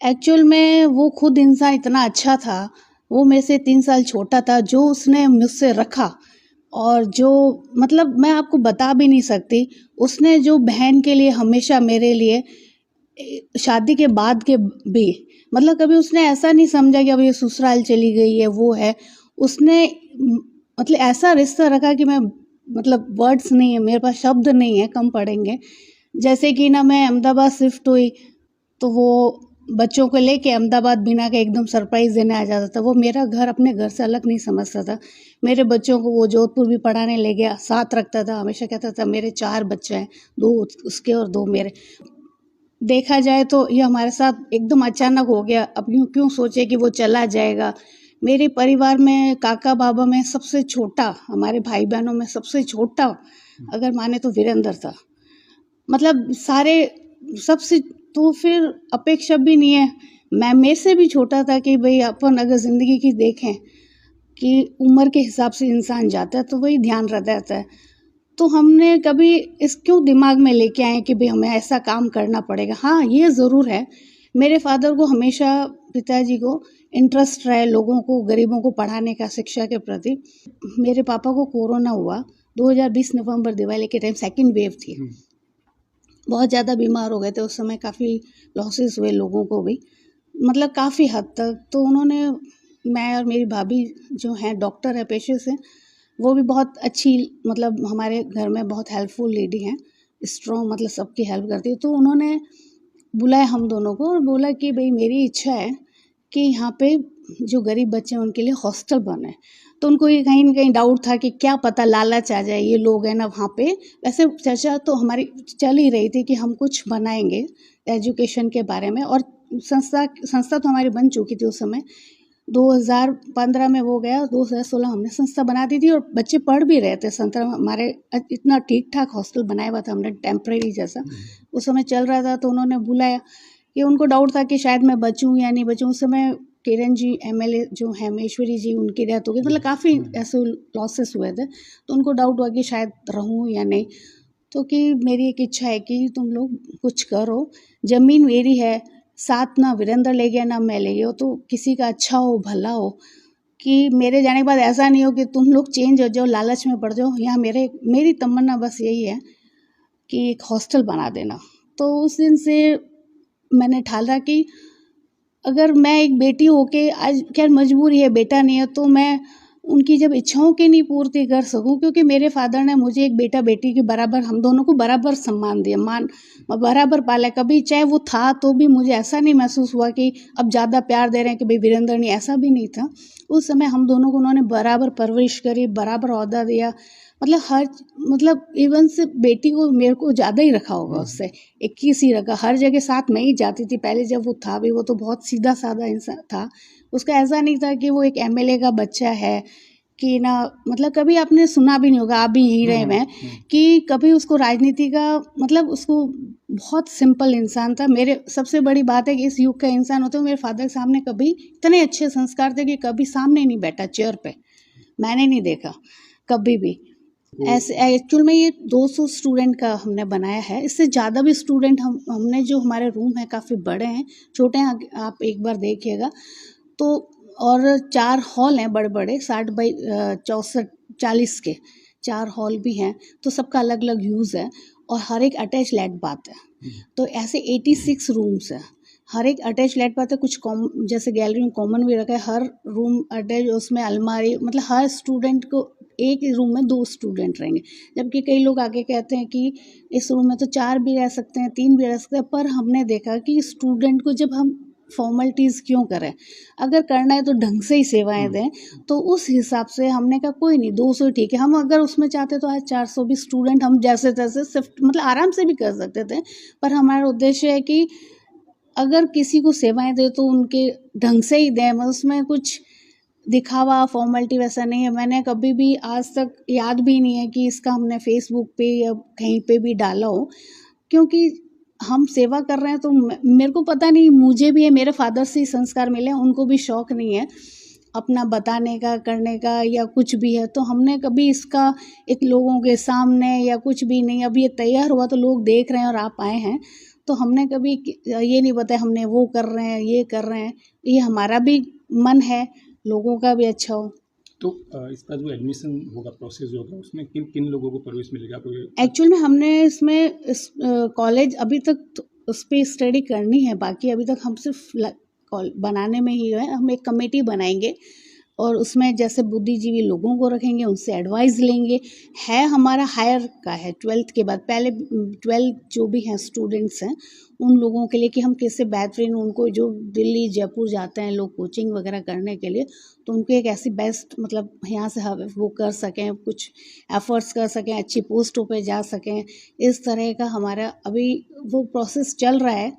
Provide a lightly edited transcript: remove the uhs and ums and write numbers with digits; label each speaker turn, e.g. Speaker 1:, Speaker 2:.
Speaker 1: Actual में वो खुद इंसान इतना अच्छा था, वो मेरे से 3 साल छोटा था, जो उसने मुझसे रखा और जो मतलब मैं आपको बता भी नहीं सकती, उसने जो बहन के लिए हमेशा मेरे लिए शादी के बाद के भी मतलब कभी उसने ऐसा नहीं समझा कि अब ये ससुराल चली गई है, वो है। उसने मतलब ऐसा रिश्ता रखा कि मैं मतलब वर्ड्स नहीं है, मेरे पास शब्द नहीं है, कम पड़ेंगे। जैसे कि ना मैं अहमदाबाद शिफ्ट हुई, तो वो बच्चों को लेके अहमदाबाद बिना के एकदम सरप्राइज़ देने आ जाता था। वो मेरा घर अपने घर से अलग नहीं समझता था। मेरे बच्चों को वो जोधपुर भी पढ़ाने ले गया, साथ रखता था, हमेशा कहता था मेरे 4 बच्चे हैं, 2 उसके और 2 मेरे। देखा जाए तो ये हमारे साथ एकदम अचानक हो गया। अब यूँ क्यों सोचे कि वो चला जाएगा। मेरे परिवार में काका बाबा में सबसे छोटा, हमारे भाई बहनों में सबसे छोटा अगर माने तो वीरेंद्र था। मतलब सारे सबसे, तो फिर अपेक्षा भी नहीं है। मैं मेरे से भी छोटा था कि भाई अपन अगर ज़िंदगी की देखें कि उम्र के हिसाब से इंसान जाता है तो वही ध्यान रहता है। तो हमने कभी इस क्यों दिमाग में लेके आए कि भाई हमें ऐसा काम करना पड़ेगा। हाँ, ये ज़रूर है, मेरे फादर को हमेशा, पिताजी को इंटरेस्ट रहा है लोगों को, गरीबों को पढ़ाने का, शिक्षा के प्रति। मेरे पापा को कोरोना हुआ 2020 नवंबर, दिवाली के टाइम सेकंड वेव थी। बहुत ज़्यादा बीमार हो गए थे उस समय, काफ़ी लॉसेस हुए लोगों को भी, मतलब काफ़ी हद तक। तो उन्होंने, मैं और मेरी भाभी जो हैं डॉक्टर है पेशे से, वो भी बहुत अच्छी, मतलब हमारे घर में बहुत हेल्पफुल लेडी हैं, स्ट्रॉन्ग, मतलब सबकी हेल्प करती है। तो उन्होंने बुलाया हम दोनों को और बोला कि भाई मेरी इच्छा है कि यहाँ पे जो गरीब बच्चे हैं उनके लिए हॉस्टल बने। तो उनको ये कहीं न कहीं डाउट था कि क्या पता लालच आ जाए, ये लोग हैं ना वहाँ पे। वैसे चर्चा तो हमारी चल ही रही थी कि हम कुछ बनाएंगे एजुकेशन के बारे में, और संस्था तो हमारी बन चुकी थी उस समय। 2015 में वो गया, 2016 हमने संस्था बना दी थी और बच्चे पढ़ भी रहे थे। संस्था हमारे इतना ठीक ठाक हॉस्टल बनाया हुआ था हमने, टेम्परेरी जैसा उस समय चल रहा था। तो उन्होंने बुलाया कि उनको डाउट था कि शायद मैं बचूं या नहीं बचूं। उस समय किरण जी एमएलए जो है, महेश्वरी जी, उनकी डेथ हो गई, मतलब काफ़ी ऐसे लॉसेस हुए थे। तो उनको डाउट हुआ कि शायद रहूं या नहीं। तो कि मेरी एक इच्छा है कि तुम लोग कुछ करो, ज़मीन मेरी है, साथ ना वीरेंद्र ले गया ना मैं ले गया, तो किसी का अच्छा हो भला हो, कि मेरे जाने के बाद ऐसा नहीं हो कि तुम लोग चेंज हो जाओ, लालच में पड़ जाओ। यहाँ मेरी तमन्ना बस यही है कि एक हॉस्टल बना देना। तो उस दिन से मैंने ठाना कि अगर मैं एक बेटी होके, आज खैर मजबूरी है, बेटा नहीं है, तो मैं उनकी जब इच्छाओं की नहीं पूर्ति कर सकूं, क्योंकि मेरे फादर ने मुझे एक बेटा बेटी के बराबर, हम दोनों को बराबर सम्मान दिया, बराबर पाला। कभी चाहे वो था तो भी मुझे ऐसा नहीं महसूस हुआ कि अब ज़्यादा प्यार दे रहे हैं कि भाई वीरेंद्र नहीं, ऐसा भी नहीं था। उस समय हम दोनों को उन्होंने बराबर परवरिश करी, बराबर ओहदा दिया। मतलब हर, मतलब इवन से बेटी को मेरे को ज़्यादा ही रखा होगा उससे, 21 ही रखा। हर जगह साथ में ही जाती थी पहले जब वो था भी, वो तो बहुत सीधा साधा इंसान था। उसका ऐसा नहीं था कि वो एक एमएलए का बच्चा है कि ना, मतलब कभी आपने सुना भी नहीं होगा, आप भी यही रहे हैं, कि कभी उसको राजनीति का, मतलब उसको बहुत सिंपल इंसान था। मेरे सबसे बड़ी बात है कि इस युग का इंसान होते हुए मेरे फादर के सामने कभी इतने अच्छे संस्कार थे कि कभी सामने नहीं बैठा चेयर पे, मैंने नहीं देखा कभी भी। ऐसे एक्चुअल में ये 200 स्टूडेंट का हमने बनाया है, इससे ज़्यादा भी स्टूडेंट हमने, जो हमारे रूम हैं काफ़ी बड़े हैं, छोटे हैं आप एक बार देखिएगा तो। और 4 हॉल हैं बड़े बड़े, 60 बाई 64 40 के 4 हॉल भी हैं। तो सबका अलग अलग यूज़ है और हर एक अटैच लैट बात है। तो ऐसे 86 रूम्स हैं, हर एक अटैच लैट बात है। कुछ कॉमन, जैसे गैलरी में कॉमन भी रखा है, हर रूम अटैच, उसमें अलमारी, मतलब हर स्टूडेंट को एक ही रूम में 2 स्टूडेंट रहेंगे। जबकि कई लोग आगे कहते हैं कि इस रूम में तो 4 भी रह सकते हैं, 3 भी रह सकते हैं। पर हमने देखा कि स्टूडेंट को जब हम फॉर्मेलिटीज़ क्यों करें, अगर करना है तो ढंग से ही सेवाएं दें। तो उस हिसाब से हमने कहा कोई नहीं, 200 ठीक है। हम अगर उसमें चाहते तो आज 400 भी स्टूडेंट हम जैसे तैसे शिफ्ट, मतलब आराम से भी कर सकते थे। पर हमारा उद्देश्य है कि अगर किसी को सेवाएं दे तो उनके ढंग से ही दें, मतलब उसमें कुछ दिखावा फॉर्मेलिटी वैसा नहीं है। मैंने कभी भी आज तक, याद भी नहीं है कि इसका हमने फेसबुक पे या कहीं पे भी डाला हो, क्योंकि हम सेवा कर रहे हैं। तो मेरे को पता नहीं, मुझे भी है, मेरे फादर से ही संस्कार मिले, उनको भी शौक नहीं है अपना बताने का, करने का या कुछ भी है। तो हमने कभी इसका एक लोगों के सामने या कुछ भी नहीं, अब ये तैयार हुआ तो लोग देख रहे हैं और आप आए हैं, तो हमने कभी ये नहीं बताया हमने वो कर रहे हैं, ये कर रहे हैं। ये हमारा भी मन है, लोगों का भी अच्छा हो।
Speaker 2: तो इसका जो एडमिशन होगा, प्रोसेस होगा, उसमें किन किन लोगों को प्रवेश मिलेगा?
Speaker 1: एक्चुअल में हमने इसमें इस कॉलेज अभी तक तो उस पे स्टडी करनी है, बाकी अभी तक हम सिर्फ बनाने में ही है। हम एक कमेटी बनाएंगे और उसमें जैसे बुद्धिजीवी लोगों को रखेंगे, उनसे एडवाइस लेंगे। है हमारा हायर का है 12th के बाद, पहले 12th जो भी हैं स्टूडेंट्स हैं उन लोगों के लिए कि हम कैसे बेहतरीन उनको, जो दिल्ली जयपुर जाते हैं लोग कोचिंग वगैरह करने के लिए, तो उनको एक ऐसी बेस्ट मतलब यहाँ से वो कर सकें, कुछ एफर्ट्स कर सकें, अच्छी पोस्टों पे जा सकें। इस तरह का हमारा अभी वो प्रोसेस चल रहा है।